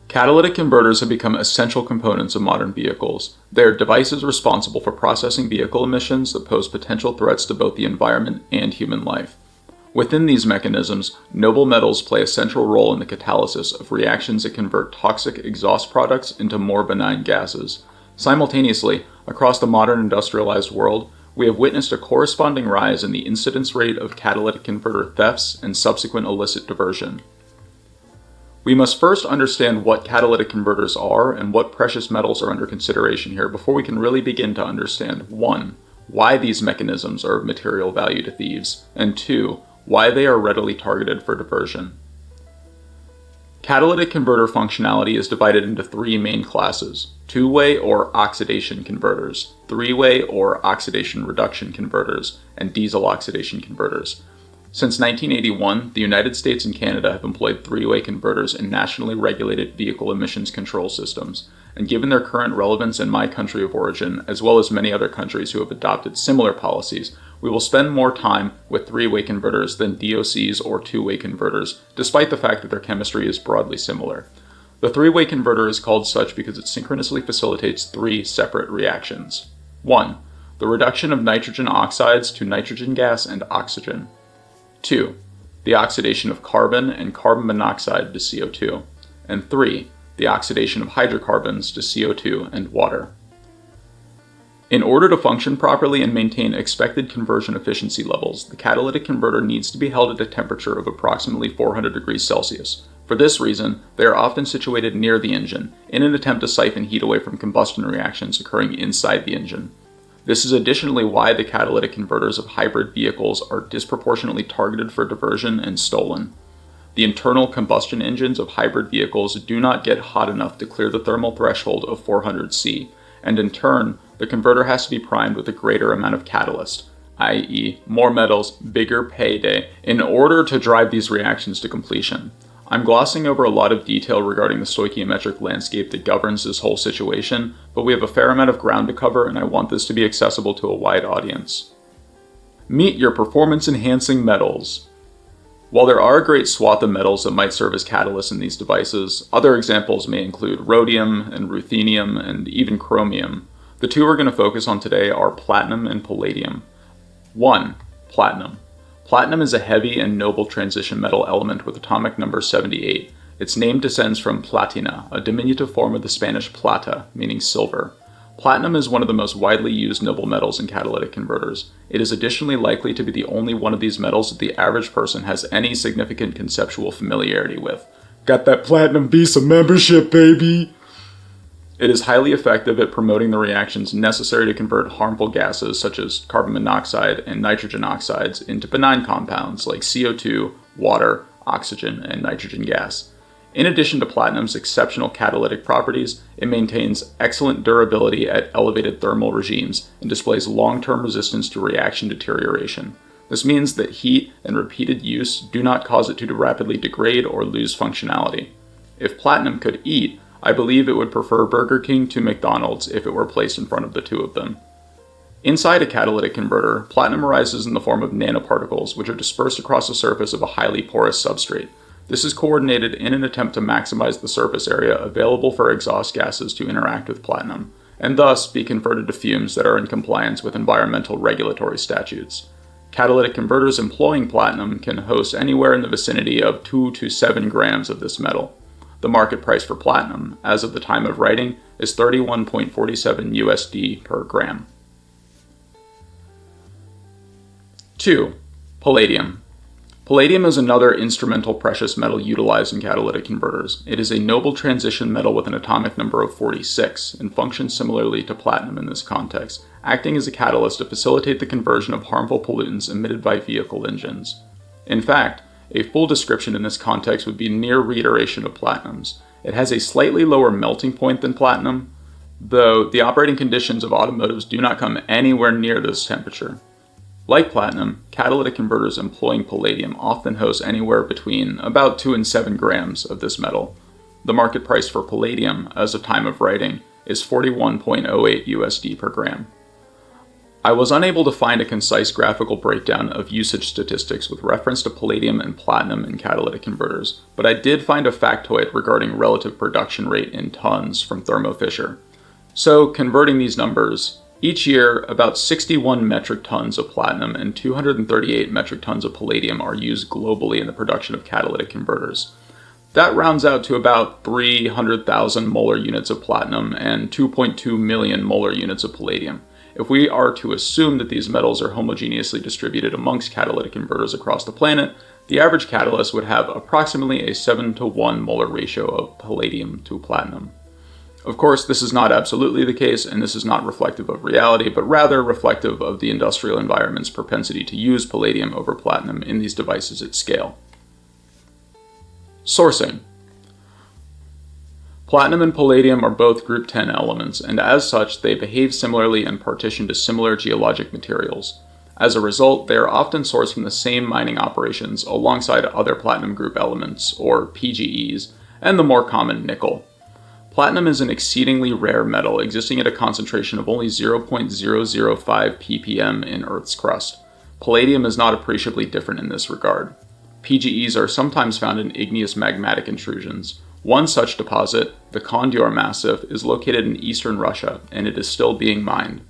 Catalytic converters have become essential components of modern vehicles. They are devices responsible for processing vehicle emissions that pose potential threats to both the environment and human life. Within these mechanisms, noble metals play a central role in the catalysis of reactions that convert toxic exhaust products into more benign gases. Simultaneously, across the modern industrialized world, we have witnessed a corresponding rise in the incidence rate of catalytic converter thefts and subsequent illicit diversion. We must first understand what catalytic converters are and what precious metals are under consideration here before we can really begin to understand 1. Why these mechanisms are of material value to thieves, and 2. Why they are readily targeted for diversion. Catalytic converter functionality is divided into 3 main classes: two-way or oxidation converters, three-way or oxidation reduction converters, and diesel oxidation converters. Since 1981, the United States and Canada have employed three-way converters in nationally regulated vehicle emissions control systems, and given their current relevance in my country of origin, as well as many other countries who have adopted similar policies, we will spend more time with three-way converters than DOCs or two-way converters, despite the fact that their chemistry is broadly similar. The three-way converter is called such because it synchronously facilitates 3 separate reactions. 1. The reduction of nitrogen oxides to nitrogen gas and oxygen. 2. The oxidation of carbon and carbon monoxide to CO2. And 3. The oxidation of hydrocarbons to CO2 and water. In order to function properly and maintain expected conversion efficiency levels, the catalytic converter needs to be held at a temperature of approximately 400 degrees Celsius. For this reason, they are often situated near the engine, in an attempt to siphon heat away from combustion reactions occurring inside the engine. This is additionally why the catalytic converters of hybrid vehicles are disproportionately targeted for diversion and stolen. The internal combustion engines of hybrid vehicles do not get hot enough to clear the thermal threshold of 400 C, and in turn, the converter has to be primed with a greater amount of catalyst, i.e., more metals, bigger payday, in order to drive these reactions to completion. I'm glossing over a lot of detail regarding the stoichiometric landscape that governs this whole situation, but we have a fair amount of ground to cover and I want this to be accessible to a wide audience. Meet your performance-enhancing metals. While there are a great swath of metals that might serve as catalysts in these devices, other examples may include rhodium and ruthenium and even chromium. The 2 we're going to focus on today are platinum and palladium. 1. Platinum. Platinum is a heavy and noble transition metal element with atomic number 78. Its name descends from platina, a diminutive form of the Spanish plata, meaning silver. Platinum is one of the most widely used noble metals in catalytic converters. It is additionally likely to be the only one of these metals that the average person has any significant conceptual familiarity with. Got that platinum Visa membership, baby! It is highly effective at promoting the reactions necessary to convert harmful gases such as carbon monoxide and nitrogen oxides into benign compounds like CO2, water, oxygen, and nitrogen gas. In addition to platinum's exceptional catalytic properties, it maintains excellent durability at elevated thermal regimes and displays long-term resistance to reaction deterioration. This means that heat and repeated use do not cause it to rapidly degrade or lose functionality. If platinum could eat, I believe it would prefer Burger King to McDonald's if it were placed in front of the 2 of them. Inside a catalytic converter, platinum arises in the form of nanoparticles, which are dispersed across the surface of a highly porous substrate. This is coordinated in an attempt to maximize the surface area available for exhaust gases to interact with platinum, and thus be converted to fumes that are in compliance with environmental regulatory statutes. Catalytic converters employing platinum can host anywhere in the vicinity of 2 to 7 grams of this metal. The market price for platinum, as of the time of writing, is 31.47 USD per gram. 2. Palladium. Palladium is another instrumental precious metal utilized in catalytic converters. It is a noble transition metal with an atomic number of 46 and functions similarly to platinum in this context, acting as a catalyst to facilitate the conversion of harmful pollutants emitted by vehicle engines. In fact, a full description in this context would be near reiteration of platinum's. It has a slightly lower melting point than platinum, though the operating conditions of automotives do not come anywhere near this temperature. Like platinum, catalytic converters employing palladium often host anywhere between about 2 and 7 grams of this metal. The market price for palladium, as of time of writing, is 41.08 USD per gram. I was unable to find a concise graphical breakdown of usage statistics with reference to palladium and platinum in catalytic converters, but I did find a factoid regarding relative production rate in tons from Thermo Fisher. So, converting these numbers, each year about 61 metric tons of platinum and 238 metric tons of palladium are used globally in the production of catalytic converters. That rounds out to about 300,000 molar units of platinum and 2.2 million molar units of palladium. If we are to assume that these metals are homogeneously distributed amongst catalytic converters across the planet, the average catalyst would have approximately a 7-to-1 molar ratio of palladium to platinum. Of course, this is not absolutely the case, and this is not reflective of reality, but rather reflective of the industrial environment's propensity to use palladium over platinum in these devices at scale. Sourcing. Platinum and palladium are both group 10 elements, and as such, they behave similarly and partition to similar geologic materials. As a result, they are often sourced from the same mining operations alongside other platinum group elements, or PGEs, and the more common nickel. Platinum is an exceedingly rare metal, existing at a concentration of only 0.005 ppm in Earth's crust. Palladium is not appreciably different in this regard. PGEs are sometimes found in igneous magmatic intrusions. One such deposit, the Kondyar Massif, is located in eastern Russia, and it is still being mined.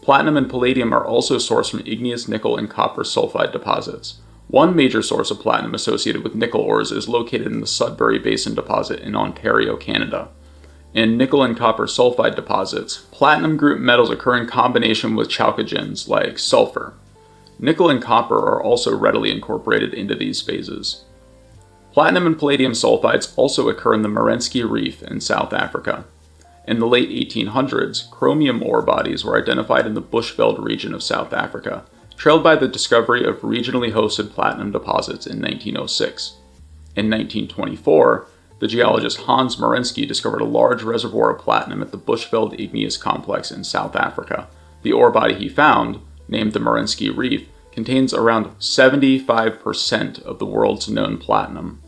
Platinum and palladium are also sourced from igneous nickel and copper sulfide deposits. One major source of platinum associated with nickel ores is located in the Sudbury Basin deposit in Ontario, Canada. In nickel and copper sulfide deposits, platinum group metals occur in combination with chalcogens like sulfur. Nickel and copper are also readily incorporated into these phases. Platinum and palladium sulfides also occur in the Merensky Reef in South Africa. In the late 1800s, chromium ore bodies were identified in the Bushveld region of South Africa, trailed by the discovery of regionally hosted platinum deposits in 1906. In 1924, the geologist Hans Merensky discovered a large reservoir of platinum at the Bushveld Igneous Complex in South Africa. The ore body he found, named the Merensky Reef, contains around 75% of the world's known platinum.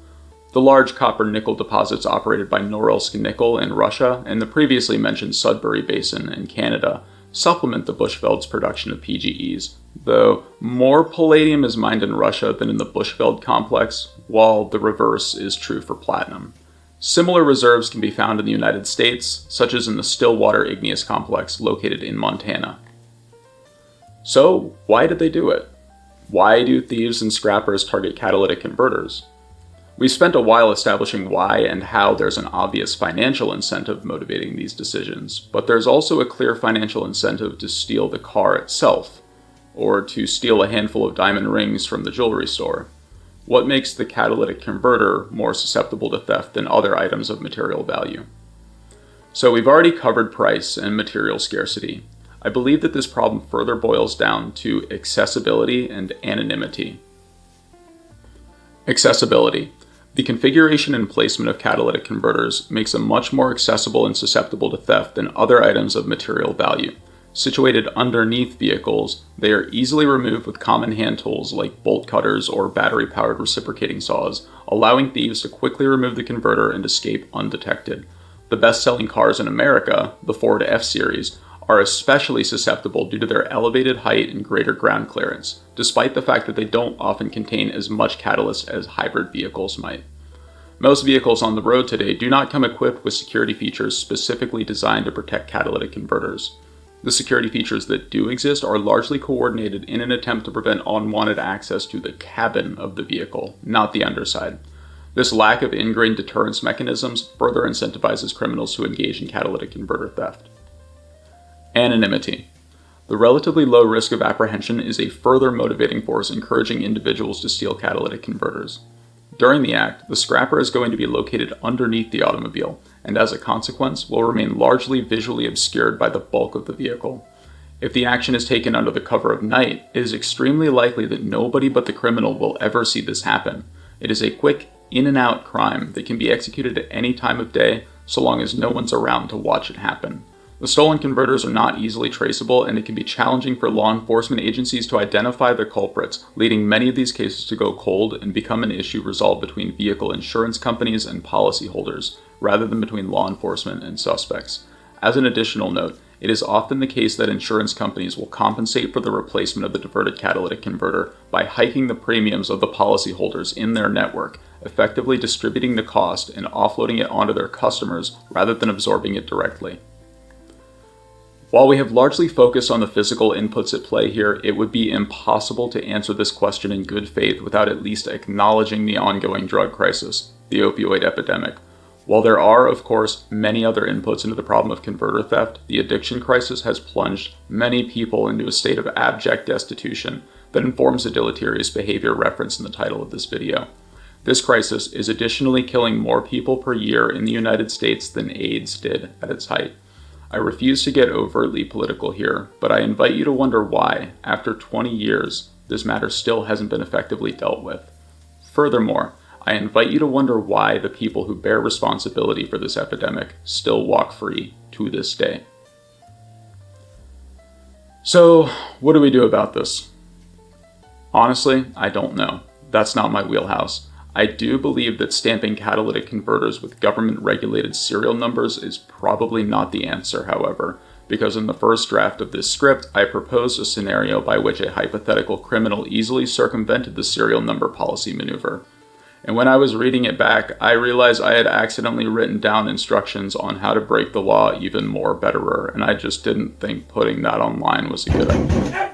The large copper-nickel deposits operated by Norilsk Nickel in Russia and the previously mentioned Sudbury Basin in Canada supplement the Bushveld's production of PGEs, though more palladium is mined in Russia than in the Bushveld complex, while the reverse is true for platinum. Similar reserves can be found in the United States, such as in the Stillwater Igneous Complex located in Montana. So, why did they do it? Why do thieves and scrappers target catalytic converters? We've spent a while establishing why and how there's an obvious financial incentive motivating these decisions, but there's also a clear financial incentive to steal the car itself, or to steal a handful of diamond rings from the jewelry store. What makes the catalytic converter more susceptible to theft than other items of material value? So we've already covered price and material scarcity. I believe that this problem further boils down to accessibility and anonymity. Accessibility. The configuration and placement of catalytic converters makes them much more accessible and susceptible to theft than other items of material value. Situated underneath vehicles, they are easily removed with common hand tools like bolt cutters or battery-powered reciprocating saws, allowing thieves to quickly remove the converter and escape undetected. The best-selling cars in America, the Ford F-Series, are especially susceptible due to their elevated height and greater ground clearance, despite the fact that they don't often contain as much catalyst as hybrid vehicles might. Most vehicles on the road today do not come equipped with security features specifically designed to protect catalytic converters. The security features that do exist are largely coordinated in an attempt to prevent unwanted access to the cabin of the vehicle, not the underside. This lack of ingrained deterrence mechanisms further incentivizes criminals to engage in catalytic converter theft. Anonymity. The relatively low risk of apprehension is a further motivating force encouraging individuals to steal catalytic converters. During the act, the scrapper is going to be located underneath the automobile, and as a consequence, will remain largely visually obscured by the bulk of the vehicle. If the action is taken under the cover of night, it is extremely likely that nobody but the criminal will ever see this happen. It is a quick, in-and-out crime that can be executed at any time of day, so long as no one's around to watch it happen. The stolen converters are not easily traceable, and it can be challenging for law enforcement agencies to identify their culprits, leading many of these cases to go cold and become an issue resolved between vehicle insurance companies and policyholders, rather than between law enforcement and suspects. As an additional note, it is often the case that insurance companies will compensate for the replacement of the diverted catalytic converter by hiking the premiums of the policyholders in their network, effectively distributing the cost and offloading it onto their customers rather than absorbing it directly. While we have largely focused on the physical inputs at play here, it would be impossible to answer this question in good faith without at least acknowledging the ongoing drug crisis, the opioid epidemic. While there are, of course, many other inputs into the problem of converter theft, the addiction crisis has plunged many people into a state of abject destitution that informs the deleterious behavior referenced in the title of this video. This crisis is additionally killing more people per year in the United States than AIDS did at its height. I refuse to get overtly political here, but I invite you to wonder why, after 20 years, this matter still hasn't been effectively dealt with. Furthermore, I invite you to wonder why the people who bear responsibility for this epidemic still walk free to this day. So, what do we do about this? Honestly, I don't know. That's not my wheelhouse. I do believe that stamping catalytic converters with government-regulated serial numbers is probably not the answer, however, because in the first draft of this script, I proposed a scenario by which a hypothetical criminal easily circumvented the serial number policy maneuver. And when I was reading it back, I realized I had accidentally written down instructions on how to break the law even more betterer, and I just didn't think putting that online was a good idea.